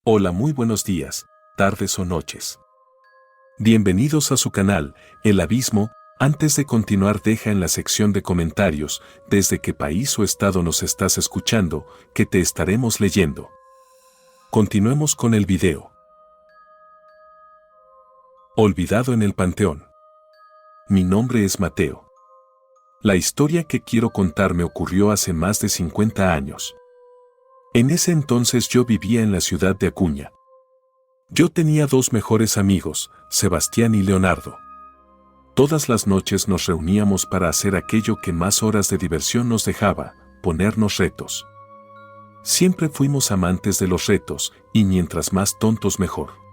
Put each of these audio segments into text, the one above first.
Hola, muy buenos días, tardes o noches. Bienvenidos a su canal, El Abismo. Antes de continuar, deja en la sección de comentarios desde qué país o estado nos estás escuchando, que te estaremos leyendo. Continuemos con el video. Olvidado en el panteón. Mi nombre es Mateo. La historia que quiero contar me ocurrió hace más de 50 años. En ese entonces yo vivía en la ciudad de Acuña. Yo tenía dos mejores amigos, Sebastián y Leonardo. Todas las noches nos reuníamos para hacer aquello que más horas de diversión nos dejaba, ponernos retos. Siempre fuimos amantes de los retos, y mientras más tontos mejor.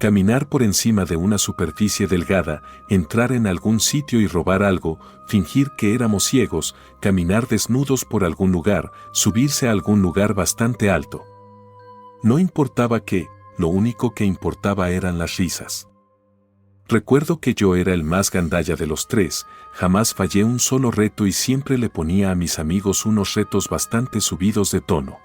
Caminar por encima de una superficie delgada, entrar en algún sitio y robar algo, fingir que éramos ciegos, caminar desnudos por algún lugar, subirse a algún lugar bastante alto. No importaba qué, lo único que importaba eran las risas. Recuerdo que yo era el más gandalla de los tres, jamás fallé un solo reto y siempre le ponía a mis amigos unos retos bastante subidos de tono.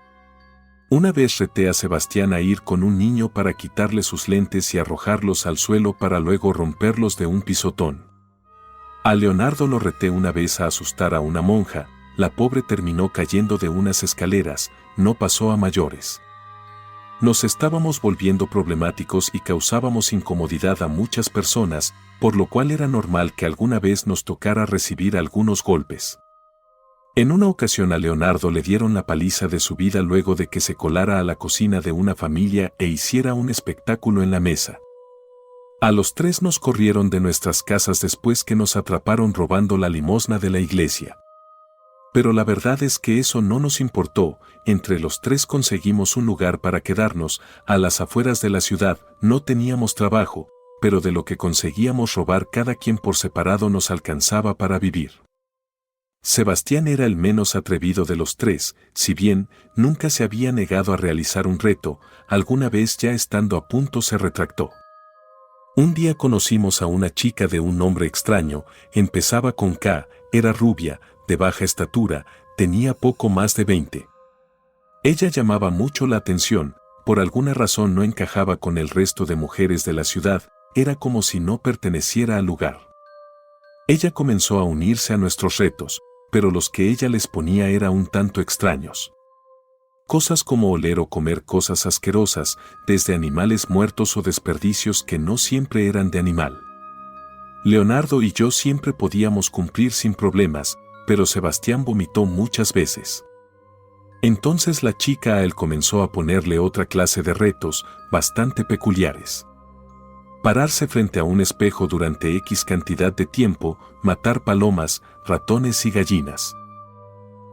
Una vez reté a Sebastián a ir con un niño para quitarle sus lentes y arrojarlos al suelo para luego romperlos de un pisotón. A Leonardo lo reté una vez a asustar a una monja, la pobre terminó cayendo de unas escaleras, no pasó a mayores. Nos estábamos volviendo problemáticos y causábamos incomodidad a muchas personas, por lo cual era normal que alguna vez nos tocara recibir algunos golpes. En una ocasión a Leonardo le dieron la paliza de su vida luego de que se colara a la cocina de una familia e hiciera un espectáculo en la mesa. A los tres nos corrieron de nuestras casas después que nos atraparon robando la limosna de la iglesia. Pero la verdad es que eso no nos importó, entre los tres conseguimos un lugar para quedarnos, a las afueras de la ciudad, no teníamos trabajo, pero de lo que conseguíamos robar cada quien por separado nos alcanzaba para vivir. Sebastián era el menos atrevido de los tres, si bien nunca se había negado a realizar un reto, alguna vez ya estando a punto se retractó. Un día conocimos a una chica de un nombre extraño, empezaba con K, era rubia, de baja estatura, tenía poco más de 20. Ella llamaba mucho la atención, por alguna razón no encajaba con el resto de mujeres de la ciudad, era como si no perteneciera al lugar. Ella comenzó a unirse a nuestros retos, pero los que ella les ponía eran un tanto extraños. Cosas como oler o comer cosas asquerosas, desde animales muertos o desperdicios que no siempre eran de animal. Leonardo y yo siempre podíamos cumplir sin problemas, pero Sebastián vomitó muchas veces. Entonces la chica a él comenzó a ponerle otra clase de retos, bastante peculiares. Pararse frente a un espejo durante X cantidad de tiempo, matar palomas, ratones y gallinas.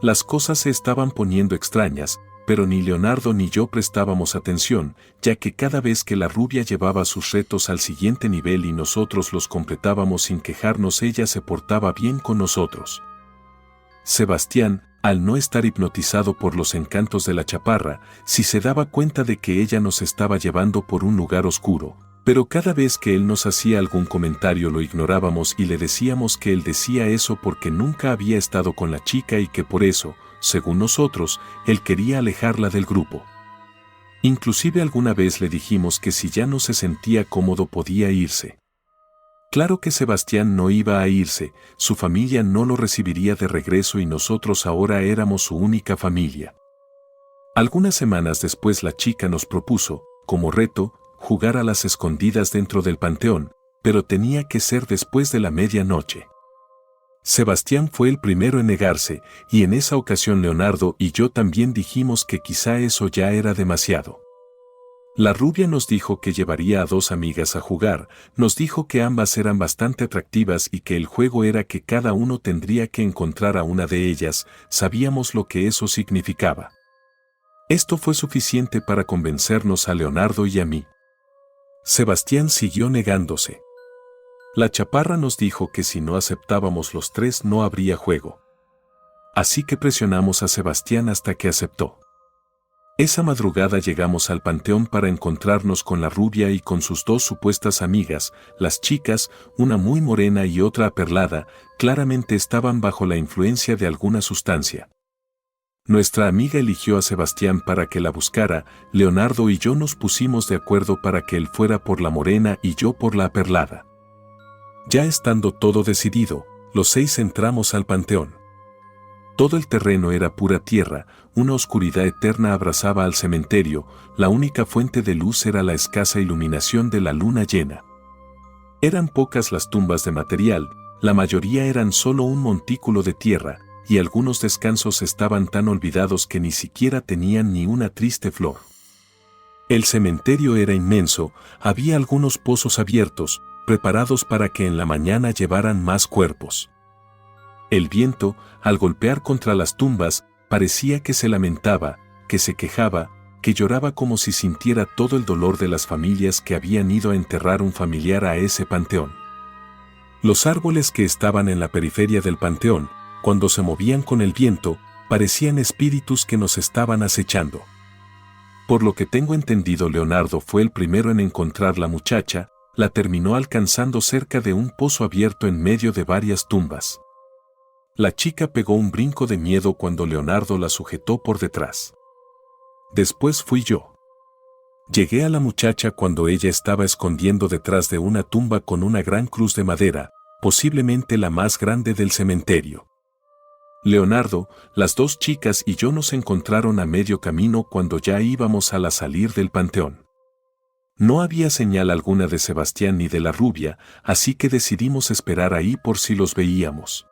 Las cosas se estaban poniendo extrañas, pero ni Leonardo ni yo prestábamos atención, ya que cada vez que la rubia llevaba sus retos al siguiente nivel y nosotros los completábamos sin quejarnos, ella se portaba bien con nosotros. Sebastián, al no estar hipnotizado por los encantos de la chaparra, sí se daba cuenta de que ella nos estaba llevando por un lugar oscuro, pero cada vez que él nos hacía algún comentario lo ignorábamos y le decíamos que él decía eso porque nunca había estado con la chica y que por eso, según nosotros, él quería alejarla del grupo. Inclusive alguna vez le dijimos que si ya no se sentía cómodo podía irse. Claro que Sebastián no iba a irse, su familia no lo recibiría de regreso y nosotros ahora éramos su única familia. Algunas semanas después la chica nos propuso, como reto, jugar a las escondidas dentro del panteón, pero tenía que ser después de la medianoche. Sebastián fue el primero en negarse, y en esa ocasión Leonardo y yo también dijimos que quizá eso ya era demasiado. La rubia nos dijo que llevaría a dos amigas a jugar, nos dijo que ambas eran bastante atractivas y que el juego era que cada uno tendría que encontrar a una de ellas, sabíamos lo que eso significaba. Esto fue suficiente para convencernos a Leonardo y a mí. Sebastián siguió negándose. La chaparra nos dijo que si no aceptábamos los tres no habría juego. Así que presionamos a Sebastián hasta que aceptó. Esa madrugada llegamos al panteón para encontrarnos con la rubia y con sus dos supuestas amigas, las chicas, una muy morena y otra aperlada, claramente estaban bajo la influencia de alguna sustancia. Nuestra amiga eligió a Sebastián para que la buscara, Leonardo y yo nos pusimos de acuerdo para que él fuera por la morena y yo por la aperlada. Ya estando todo decidido, los 6 entramos al panteón. Todo el terreno era pura tierra, una oscuridad eterna abrazaba al cementerio, la única fuente de luz era la escasa iluminación de la luna llena. Eran pocas las tumbas de material, la mayoría eran solo un montículo de tierra, y algunos descansos estaban tan olvidados que ni siquiera tenían ni una triste flor. El cementerio era inmenso, había algunos pozos abiertos, preparados para que en la mañana llevaran más cuerpos. El viento, al golpear contra las tumbas, parecía que se lamentaba, que se quejaba, que lloraba como si sintiera todo el dolor de las familias que habían ido a enterrar un familiar a ese panteón. Los árboles que estaban en la periferia del panteón, cuando se movían con el viento, parecían espíritus que nos estaban acechando. Por lo que tengo entendido, Leonardo fue el primero en encontrar la muchacha, la terminó alcanzando cerca de un pozo abierto en medio de varias tumbas. La chica pegó un brinco de miedo cuando Leonardo la sujetó por detrás. Después fui yo. Llegué a la muchacha cuando ella estaba escondiendo detrás de una tumba con una gran cruz de madera, posiblemente la más grande del cementerio. Leonardo, las 2 chicas y yo nos encontraron a medio camino cuando ya íbamos a salir del panteón. No había señal alguna de Sebastián ni de la rubia, así que decidimos esperar ahí por si los veíamos.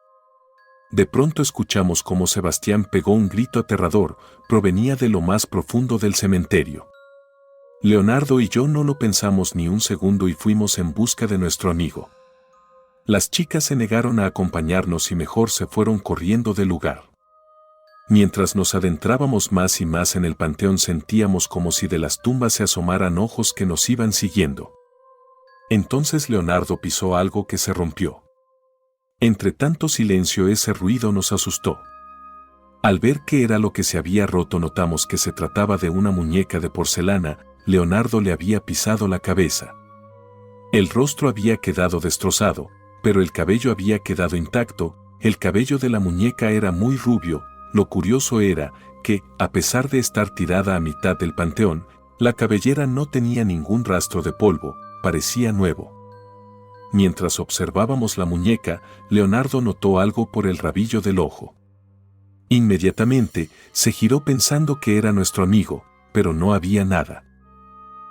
De pronto escuchamos cómo Sebastián pegó un grito aterrador, provenía de lo más profundo del cementerio. Leonardo y yo no lo pensamos ni un segundo y fuimos en busca de nuestro amigo. Las chicas se negaron a acompañarnos y mejor se fueron corriendo del lugar. Mientras nos adentrábamos más y más en el panteón sentíamos como si de las tumbas se asomaran ojos que nos iban siguiendo. Entonces Leonardo pisó algo que se rompió. Entre tanto silencio ese ruido nos asustó. Al ver qué era lo que se había roto notamos que se trataba de una muñeca de porcelana, Leonardo le había pisado la cabeza. El rostro había quedado destrozado, pero el cabello había quedado intacto, el cabello de la muñeca era muy rubio, lo curioso era que, a pesar de estar tirada a mitad del panteón, la cabellera no tenía ningún rastro de polvo, parecía nuevo. Mientras observábamos la muñeca, Leonardo notó algo por el rabillo del ojo. Inmediatamente, se giró pensando que era nuestro amigo, pero no había nada.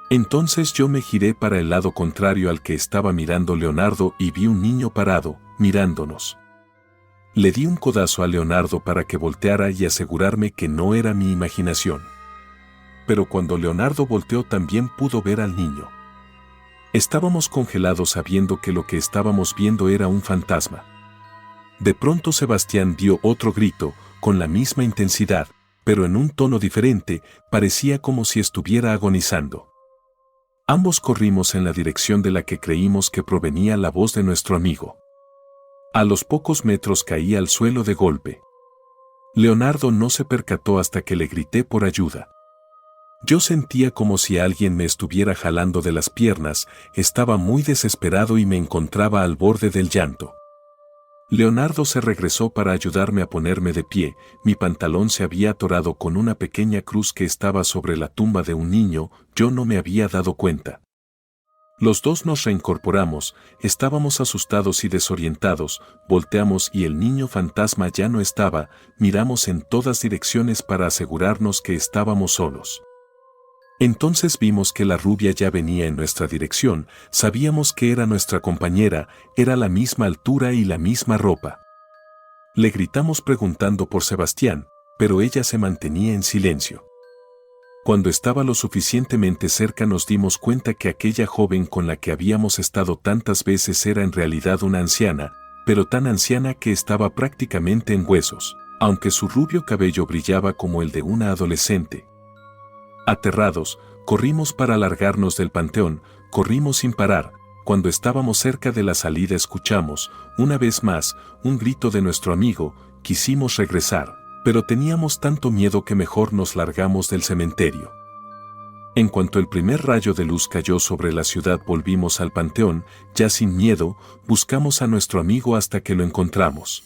Entonces yo me giré para el lado contrario al que estaba mirando Leonardo y vi un niño parado, mirándonos. Le di un codazo a Leonardo para que volteara y asegurarme que no era mi imaginación. Pero cuando Leonardo volteó también pudo ver al niño. Estábamos congelados sabiendo que lo que estábamos viendo era un fantasma. De pronto Sebastián dio otro grito, con la misma intensidad, pero en un tono diferente, parecía como si estuviera agonizando. Ambos corrimos en la dirección de la que creímos que provenía la voz de nuestro amigo. A los pocos metros caí al suelo de golpe. Leonardo no se percató hasta que le grité por ayuda. Yo sentía como si alguien me estuviera jalando de las piernas, estaba muy desesperado y me encontraba al borde del llanto. Leonardo se regresó para ayudarme a ponerme de pie, mi pantalón se había atorado con una pequeña cruz que estaba sobre la tumba de un niño, yo no me había dado cuenta. Los 2 nos reincorporamos, estábamos asustados y desorientados, volteamos y el niño fantasma ya no estaba, miramos en todas direcciones para asegurarnos que estábamos solos. Entonces vimos que la rubia ya venía en nuestra dirección, sabíamos que era nuestra compañera, era la misma altura y la misma ropa. Le gritamos preguntando por Sebastián, pero ella se mantenía en silencio. Cuando estaba lo suficientemente cerca nos dimos cuenta que aquella joven con la que habíamos estado tantas veces era en realidad una anciana, pero tan anciana que estaba prácticamente en huesos, aunque su rubio cabello brillaba como el de una adolescente. Aterrados, corrimos para largarnos del panteón, corrimos sin parar. Cuando estábamos cerca de la salida escuchamos, una vez más, un grito de nuestro amigo, quisimos regresar, pero teníamos tanto miedo que mejor nos largamos del cementerio. En cuanto el primer rayo de luz cayó sobre la ciudad volvimos al panteón, ya sin miedo, buscamos a nuestro amigo hasta que lo encontramos.